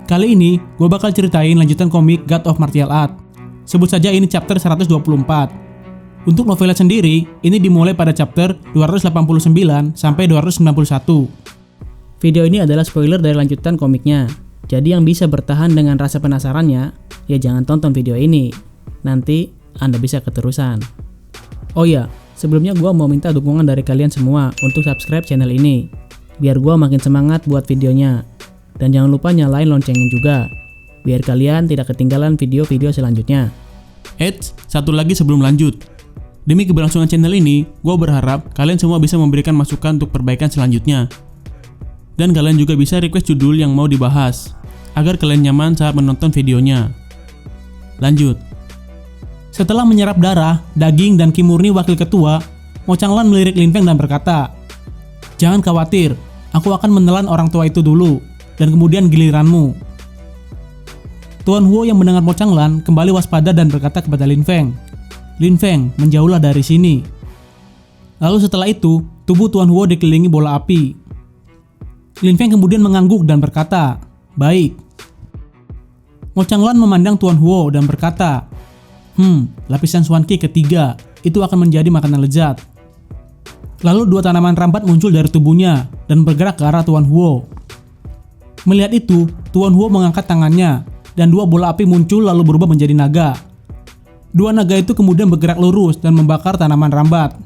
Kali ini, gue bakal ceritain lanjutan komik God of Martial Art. Sebut saja ini chapter 124. Untuk novelnya sendiri, ini dimulai pada chapter 289 sampai 291. Video ini adalah spoiler dari lanjutan komiknya. Jadi yang bisa bertahan dengan rasa penasarannya, ya jangan tonton video ini. Nanti Anda bisa keterusan. Oh ya, sebelumnya gue mau minta dukungan dari kalian semua untuk subscribe channel ini, biar gue makin semangat buat videonya. Dan jangan lupa nyalain loncengnya juga, biar kalian tidak ketinggalan video-video selanjutnya. Eits, satu lagi sebelum lanjut. Demi keberlangsungan channel ini, gue berharap kalian semua bisa memberikan masukan untuk perbaikan selanjutnya. Dan kalian juga bisa request judul yang mau dibahas, agar kalian nyaman saat menonton videonya. Lanjut. Setelah menyerap darah, daging, dan Ki Murni wakil ketua, Mo Changlan melirik Lin Feng dan berkata, "Jangan khawatir, aku akan menelan orang tua itu dulu, dan kemudian giliranmu." Tuan Huo yang mendengar Mo Changlan kembali waspada dan berkata kepada Lin Feng, "Lin Feng, menjauhlah dari sini." Lalu setelah itu, tubuh Tuan Huo dikelilingi bola api. Lin Feng kemudian mengangguk dan berkata, "Baik." Mo Changlan memandang Tuan Huo dan berkata, lapisan Xuan Qi ketiga, itu akan menjadi makanan lezat." Lalu dua tanaman rambat muncul dari tubuhnya dan bergerak ke arah Tuan Huo. Melihat itu, Tuan Huo mengangkat tangannya dan dua bola api muncul lalu berubah menjadi naga. Dua naga itu kemudian bergerak lurus dan membakar tanaman rambat.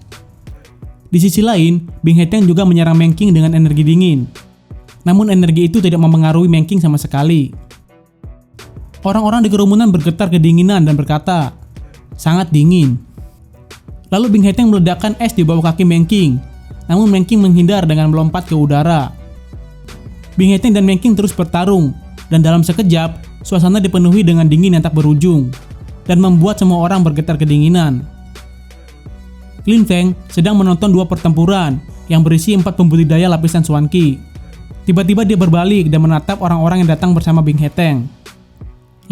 Di sisi lain, Bing He Teng juga menyerang Meng Qing dengan energi dingin. Namun energi itu tidak mempengaruhi Meng Qing sama sekali. Orang-orang di kerumunan bergetar kedinginan dan berkata, "Sangat dingin." Lalu Bing He Teng meledakkan es di bawah kaki Meng Qing. Namun Meng Qing menghindar dengan melompat ke udara. Bing He Teng dan Meng Qing terus bertarung, dan dalam sekejap, suasana dipenuhi dengan dingin yang tak berujung, dan membuat semua orang bergetar kedinginan. Lin Feng sedang menonton dua pertempuran yang berisi 4 pembudidaya lapisan Xuan Qi. Tiba-tiba dia berbalik dan menatap orang-orang yang datang bersama Bing He Teng.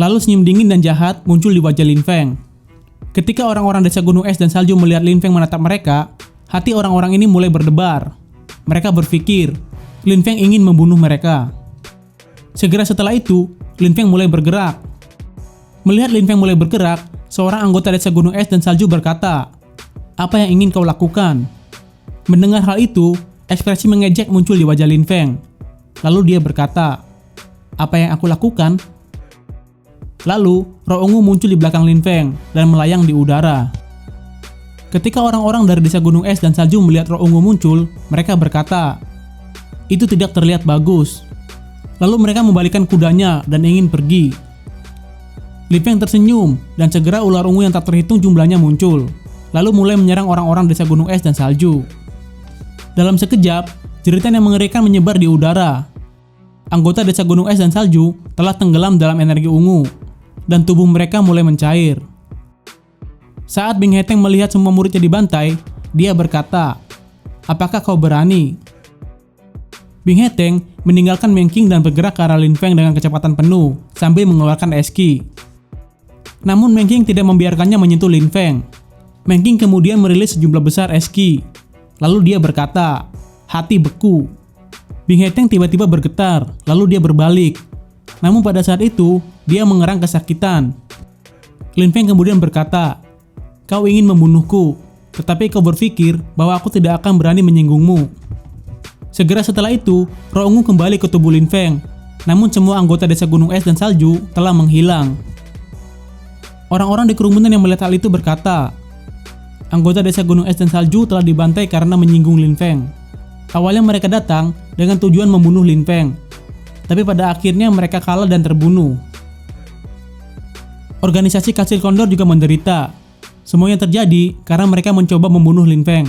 Lalu senyum dingin dan jahat muncul di wajah Lin Feng. Ketika orang-orang desa gunung es dan salju melihat Lin Feng menatap mereka, hati orang-orang ini mulai berdebar. Mereka berpikir, Lin Feng ingin membunuh mereka. Segera setelah itu, Lin Feng mulai bergerak. Melihat Lin Feng mulai bergerak, seorang anggota desa gunung es dan salju berkata, "Apa yang ingin kau lakukan?" Mendengar hal itu, ekspresi mengejek muncul di wajah Lin Feng. Lalu dia berkata, "Apa yang aku lakukan?" Lalu, roh ungu muncul di belakang Lin Feng dan melayang di udara. Ketika orang-orang dari desa gunung es dan salju melihat roh ungu muncul, mereka berkata, "Itu tidak terlihat bagus." Lalu mereka membalikkan kudanya dan ingin pergi. Lin Feng tersenyum dan segera ular ungu yang tak terhitung jumlahnya muncul, lalu mulai menyerang orang-orang desa gunung es dan salju. Dalam sekejap, jeritan yang mengerikan menyebar di udara. Anggota desa gunung es dan salju telah tenggelam dalam energi ungu, dan tubuh mereka mulai mencair. Saat Bing He Teng melihat semua muridnya dibantai, dia berkata, "Apakah kau berani?" Bing He Teng meninggalkan Meng Qing dan bergerak ke arah Lin Feng dengan kecepatan penuh sambil mengeluarkan es Qi. Namun Meng Qing tidak membiarkannya menyentuh Lin Feng. Meng Qing kemudian merilis sejumlah besar es Qi. Lalu dia berkata, "Hati beku." Bing He Teng tiba-tiba bergetar, lalu dia berbalik. Namun pada saat itu, dia mengerang kesakitan. Lin Feng kemudian berkata, "Kau ingin membunuhku, tetapi kau berpikir bahwa aku tidak akan berani menyinggungmu." Segera setelah itu, roh ungu kembali ke tubuh Lin Feng. Namun semua anggota desa gunung es dan salju telah menghilang. Orang-orang di kerumunan yang melihat hal itu berkata, anggota desa gunung es dan salju telah dibantai karena menyinggung Lin Feng. Awalnya mereka datang dengan tujuan membunuh Lin Feng, tapi pada akhirnya mereka kalah dan terbunuh. Organisasi Kastil Kondor juga menderita. Semuanya terjadi karena mereka mencoba membunuh Lin Feng.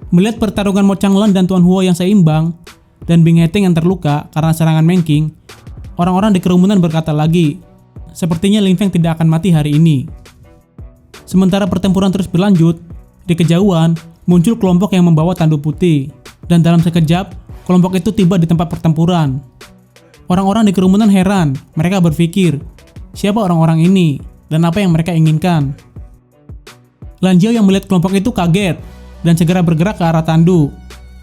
Melihat pertarungan Mo Changlan dan Tuan Huo yang seimbang, dan Bing He Teng yang terluka karena serangan Meng Qing, orang-orang di kerumunan berkata lagi, sepertinya Lin Feng tidak akan mati hari ini. Sementara pertempuran terus berlanjut, di kejauhan muncul kelompok yang membawa tanduk putih, dan dalam sekejap, kelompok itu tiba di tempat pertempuran. Orang-orang di kerumunan heran, mereka berpikir, siapa orang-orang ini, dan apa yang mereka inginkan. Lan Jiao yang melihat kelompok itu kaget, dan segera bergerak ke arah tanduk.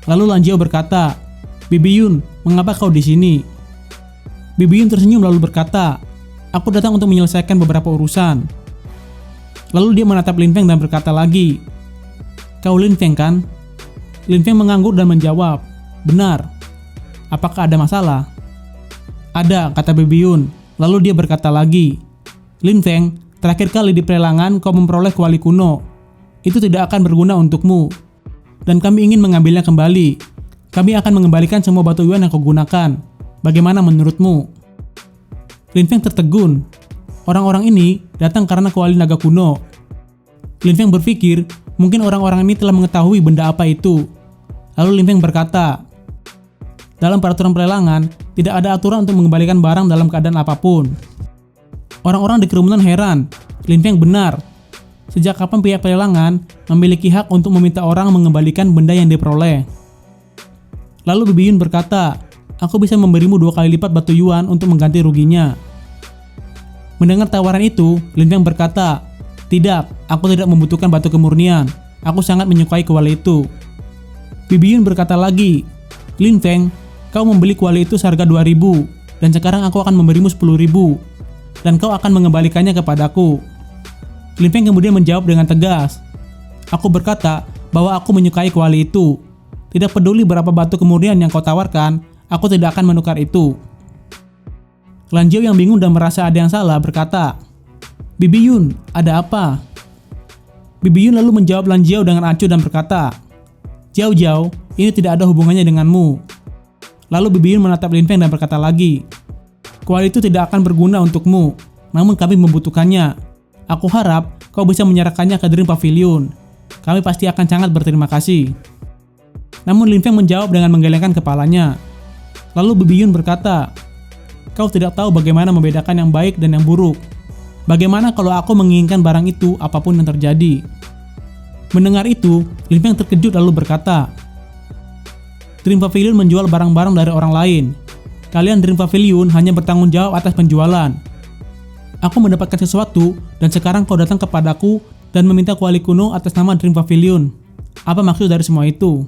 Lalu Lan Jiao berkata, "Bibi Yun, mengapa kau di sini?" Bibi Yun tersenyum lalu berkata, "Aku datang untuk menyelesaikan beberapa urusan." Lalu dia menatap Lin Feng dan berkata lagi, "Kau Lin Feng kan?" Lin Feng mengangguk dan menjawab, "Benar. Apakah ada masalah?" "Ada," kata Bibi Yun. Lalu dia berkata lagi, "Lin Feng, terakhir kali di pelelangan kau memperoleh kuali kuno. Itu tidak akan berguna untukmu. Dan kami ingin mengambilnya kembali. Kami akan mengembalikan semua batu yuan yang kau gunakan. Bagaimana menurutmu?" Lin Feng tertegun. Orang-orang ini datang karena kuali naga kuno. Lin Feng berpikir mungkin orang-orang ini telah mengetahui benda apa itu. Lalu Lin Feng berkata, "Dalam peraturan pelelangan, tidak ada aturan untuk mengembalikan barang dalam keadaan apapun." Orang-orang di kerumunan heran. Lin Feng benar. Sejak kapan pihak pelelangan memiliki hak untuk meminta orang mengembalikan benda yang diperoleh? Lalu Bibi Yun berkata, "Aku bisa memberimu 2 kali lipat batu yuan untuk mengganti ruginya." Mendengar tawaran itu, Lin Feng berkata, "Tidak, aku tidak membutuhkan batu kemurnian. Aku sangat menyukai kuali itu." Bibi Yun berkata lagi, "Lin Feng, kau membeli kuali itu seharga 2.000, dan sekarang aku akan memberimu 10.000, dan kau akan mengembalikannya kepadaku." Lin Feng kemudian menjawab dengan tegas, "Aku berkata bahwa aku menyukai kuali itu. Tidak peduli berapa batu kemurnian yang kau tawarkan, aku tidak akan menukar itu." Lan Jiao yang bingung dan merasa ada yang salah berkata, "Bibi Yun, ada apa?" Bibi Yun lalu menjawab Lan Jiao dengan acuh dan berkata, "Jiao, ini tidak ada hubungannya denganmu." Lalu Bibi Yun menatap Lin Feng dan berkata lagi, "Kuali itu tidak akan berguna untukmu, namun kami membutuhkannya. Aku harap kau bisa menyerahkannya ke Dream Pavilion. Kami pasti akan sangat berterima kasih." Namun Lin Feng menjawab dengan menggelengkan kepalanya. Lalu Bibi Yun berkata, "Kau tidak tahu bagaimana membedakan yang baik dan yang buruk. Bagaimana kalau aku menginginkan barang itu apapun yang terjadi?" Mendengar itu, Lin Feng terkejut lalu berkata, "Dream Pavilion menjual barang-barang dari orang lain. Kalian Dream Pavilion hanya bertanggung jawab atas penjualan. Aku mendapatkan sesuatu dan sekarang kau datang kepadaku dan meminta kuali kuno atas nama Dream Pavilion. Apa maksud dari semua itu?"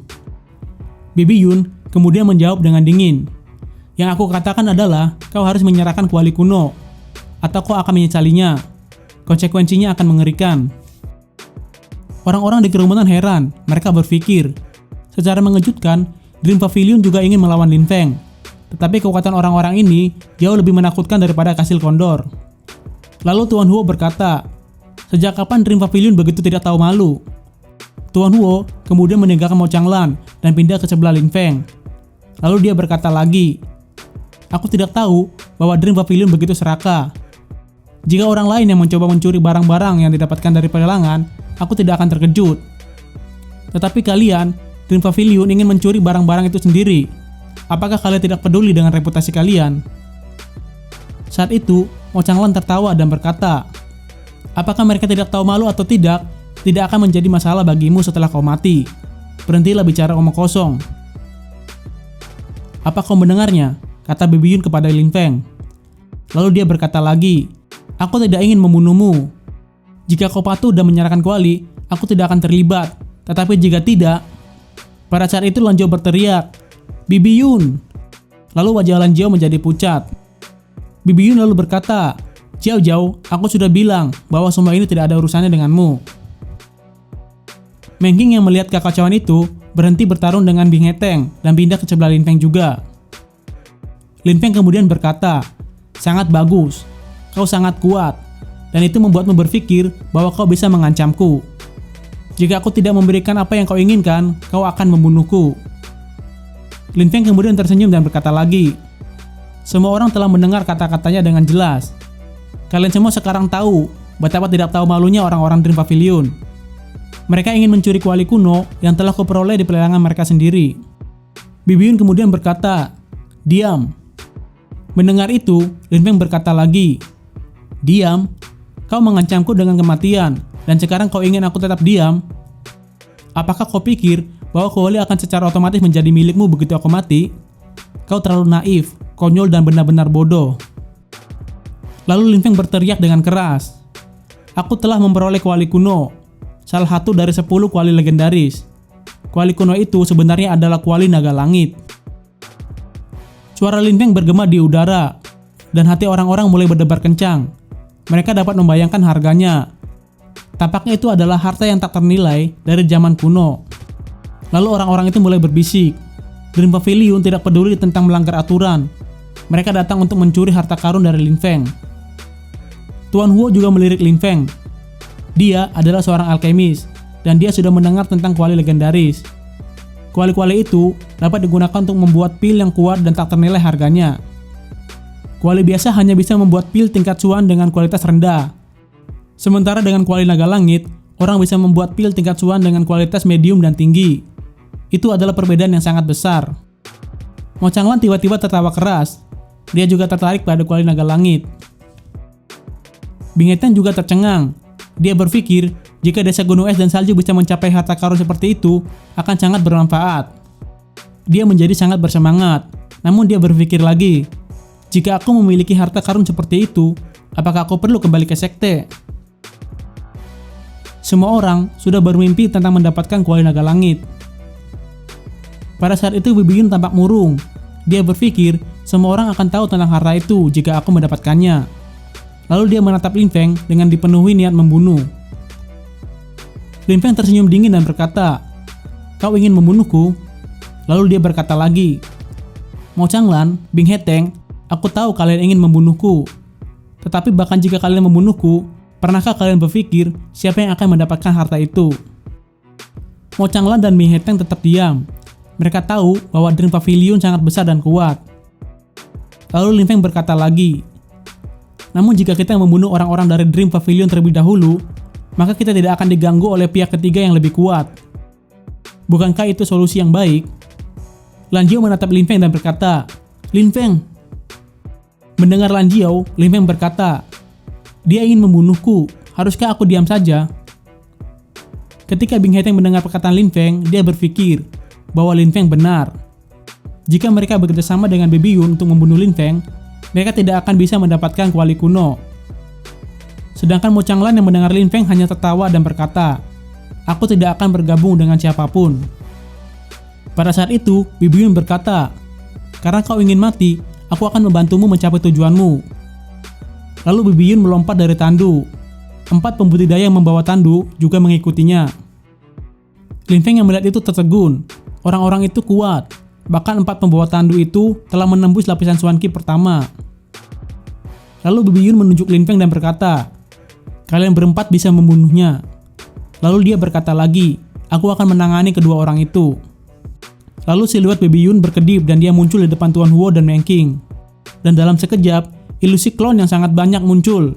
Bibi Yun kemudian menjawab dengan dingin, "Yang aku katakan adalah kau harus menyerahkan kuali kuno, atau kau akan menyesalinya. Konsekuensinya akan mengerikan." Orang-orang di kerumunan heran. Mereka berpikir, secara mengejutkan, Dream Pavilion juga ingin melawan Lin Feng. Tetapi kekuatan orang-orang ini jauh lebih menakutkan daripada kastil kondor. Lalu Tuan Huo berkata, "Sejak kapan Dream Pavilion begitu tidak tahu malu?" Tuan Huo kemudian meninggalkan Mo Changlan dan pindah ke sebelah Lin Feng. Lalu dia berkata lagi, "Aku tidak tahu bahwa Dream Pavilion begitu serakah. Jika orang lain yang mencoba mencuri barang-barang yang didapatkan dari pelelangan, aku tidak akan terkejut. Tetapi kalian, Dream Pavilion ingin mencuri barang-barang itu sendiri. Apakah kalian tidak peduli dengan reputasi kalian?" Saat itu, Mo Changlan tertawa dan berkata, "Apakah mereka tidak tahu malu atau tidak akan menjadi masalah bagimu setelah kau mati. Berhentilah bicara omong kosong." "Apa kau mendengarnya?" kata Bibi Yun kepada Lin Feng. Lalu dia berkata lagi, "Aku tidak ingin membunuhmu. Jika kau patuh dan menyerahkan kuali, aku tidak akan terlibat. Tetapi jika tidak..." Pada saat itu Lan Jiao berteriak, "Bibi Yun!" Lalu wajah Lan Jiao menjadi pucat. Bibi Yun lalu berkata, "Jiao, aku sudah bilang bahwa semua ini tidak ada urusannya denganmu." Meng King yang melihat kekacauan itu berhenti bertarung dengan Bing Heteng dan pindah ke sebelah Lin Feng juga. Lin Feng kemudian berkata, "Sangat bagus, kau sangat kuat, dan itu membuatmu berpikir bahwa kau bisa mengancamku. Jika aku tidak memberikan apa yang kau inginkan, kau akan membunuhku." Lin Feng kemudian tersenyum dan berkata lagi, "Semua orang telah mendengar kata-katanya dengan jelas. Kalian semua sekarang tahu betapa tidak tahu malunya orang-orang Dream Pavilion. Mereka ingin mencuri kuali kuno yang telah kuperoleh di pelelangan mereka sendiri." Bibi Yun kemudian berkata, "Diam." Mendengar itu, Lin Feng berkata lagi, "Diam? Kau mengancamku dengan kematian, dan sekarang kau ingin aku tetap diam? Apakah kau pikir bahwa kuali akan secara otomatis menjadi milikmu begitu aku mati? Kau terlalu naif, konyol dan benar-benar bodoh." Lalu Lin Feng berteriak dengan keras, "Aku telah memperoleh kuali kuno, salah satu dari 10 kuali legendaris. Kuali kuno itu sebenarnya adalah kuali naga langit." Suara Lin Feng bergema di udara. dan hati orang-orang mulai berdebar kencang. Mereka dapat membayangkan harganya. Tampaknya itu adalah harta yang tak ternilai dari zaman kuno. Lalu orang-orang itu mulai berbisik. Dream Pavilion tidak peduli tentang melanggar aturan. Mereka datang untuk mencuri harta karun dari Lin Feng. Tuan Huo juga melirik Lin Feng. Dia adalah seorang alkemis, dan dia sudah mendengar tentang kuali legendaris. Kuali-kuali itu dapat digunakan untuk membuat pil yang kuat dan tak ternilai harganya. Kuali biasa hanya bisa membuat pil tingkat cuan dengan kualitas rendah. Sementara dengan kuali naga langit, orang bisa membuat pil tingkat cuan dengan kualitas medium dan tinggi. Itu adalah perbedaan yang sangat besar. Mo Changlan tiba-tiba tertawa keras. Dia juga tertarik pada kuali naga langit. Bing He Teng juga tercengang. Dia berpikir, jika desa gunung es dan salju bisa mencapai harta karun seperti itu, akan sangat bermanfaat. Dia menjadi sangat bersemangat, namun dia berpikir lagi, jika aku memiliki harta karun seperti itu, apakah aku perlu kembali ke sekte? Semua orang sudah bermimpi tentang mendapatkan kuali naga langit. Pada saat itu Bibi Yun tampak murung. Dia berpikir, semua orang akan tahu tentang harta itu jika aku mendapatkannya. Lalu dia menatap Lin Feng dengan dipenuhi niat membunuh. Lin Feng tersenyum dingin dan berkata, "Kau ingin membunuhku?" Lalu dia berkata lagi, "Mo Changlan, Bing He Teng, aku tahu kalian ingin membunuhku. Tetapi bahkan jika kalian membunuhku, pernahkah kalian berpikir siapa yang akan mendapatkan harta itu?" Mo Changlan dan Bing He Teng tetap diam. Mereka tahu bahwa Dream Pavilion sangat besar dan kuat. Lalu Lin Feng berkata lagi, "Namun jika kita membunuh orang-orang dari Dream Pavilion terlebih dahulu, maka kita tidak akan diganggu oleh pihak ketiga yang lebih kuat. Bukankah itu solusi yang baik?" Lan Jiao menatap Lin Feng dan berkata, "Lin Feng." Mendengar Lan Jiao, Lin Feng berkata, "Dia ingin membunuhku. Haruskah aku diam saja?" Ketika Bing He Teng mendengar perkataan Lin Feng, dia berpikir bahwa Lin Feng benar. Jika mereka bekerjasama dengan Bibi Yun untuk membunuh Lin Feng, mereka tidak akan bisa mendapatkan kuali kuno. Sedangkan Mo Changlan yang mendengar Lin Feng hanya tertawa dan berkata, "Aku tidak akan bergabung dengan siapapun." Pada saat itu, Bibi Yun berkata, "Karena kau ingin mati, aku akan membantumu mencapai tujuanmu." Lalu Bibi Yun melompat dari tandu. 4 pembudidaya yang membawa tandu juga mengikutinya. Lin Feng yang melihat itu tertegun. Orang-orang itu kuat. Bahkan 4 pembawa tandu itu telah menembus lapisan Xuan Qi pertama. Lalu Bibi Yun menunjuk Lin Feng dan berkata, "Kalian berempat bisa membunuhnya." Lalu dia berkata lagi, "Aku akan menangani kedua orang itu." Lalu siluet Bibi Yun berkedip dan dia muncul di depan Tuan Huo dan Meng Qing. Dan dalam sekejap, ilusi klon yang sangat banyak muncul.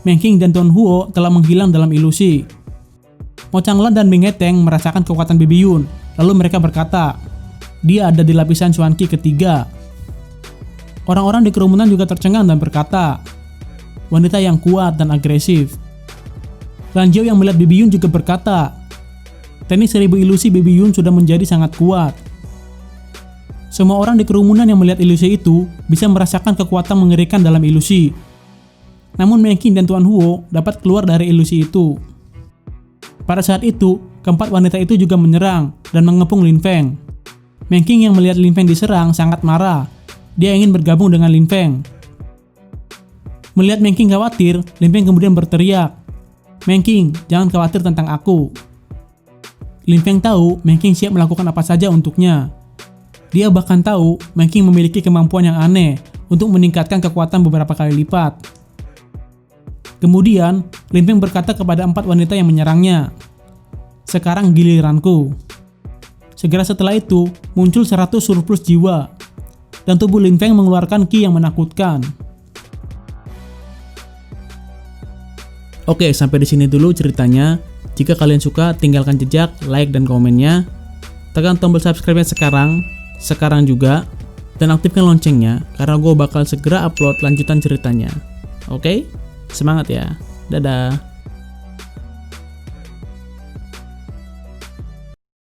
Meng Qing dan Tuan Huo telah menghilang dalam ilusi. Mo Changlan dan Bing He Teng merasakan kekuatan Bibi Yun. Lalu mereka berkata, dia ada di lapisan Xuan Qi ketiga. Orang-orang di kerumunan juga tercengang dan berkata, wanita yang kuat dan agresif. Lan Jiao yang melihat Bibi Yun juga berkata, teknik 1000 ilusi Bibi Yun sudah menjadi sangat kuat. Semua orang di kerumunan yang melihat ilusi itu bisa merasakan kekuatan mengerikan dalam ilusi. Namun Meng Qing dan Tuan Huo dapat keluar dari ilusi itu. Pada saat itu, keempat wanita itu juga menyerang dan mengepung Lin Feng. Meng Qing yang melihat Lin Feng diserang sangat marah. Dia ingin bergabung dengan Lin Feng. Melihat Meng Qing khawatir, Lin Feng kemudian berteriak, "Meng Qing, jangan khawatir tentang aku." Lin Feng tahu Meng Qing siap melakukan apa saja untuknya. Dia bahkan tahu Meng Qing memiliki kemampuan yang aneh untuk meningkatkan kekuatan beberapa kali lipat. Kemudian, Lin Feng berkata kepada 4 wanita yang menyerangnya, "Sekarang giliranku." Segera setelah itu, muncul 100 surplus jiwa, dan tubuh Lin Feng mengeluarkan ki yang menakutkan. Oke, sampai di sini dulu ceritanya. Jika kalian suka, tinggalkan jejak, like, dan komennya. Tekan tombol subscribe-nya sekarang juga, dan aktifkan loncengnya, karena gue bakal segera upload lanjutan ceritanya. Oke? Semangat ya. Dadah.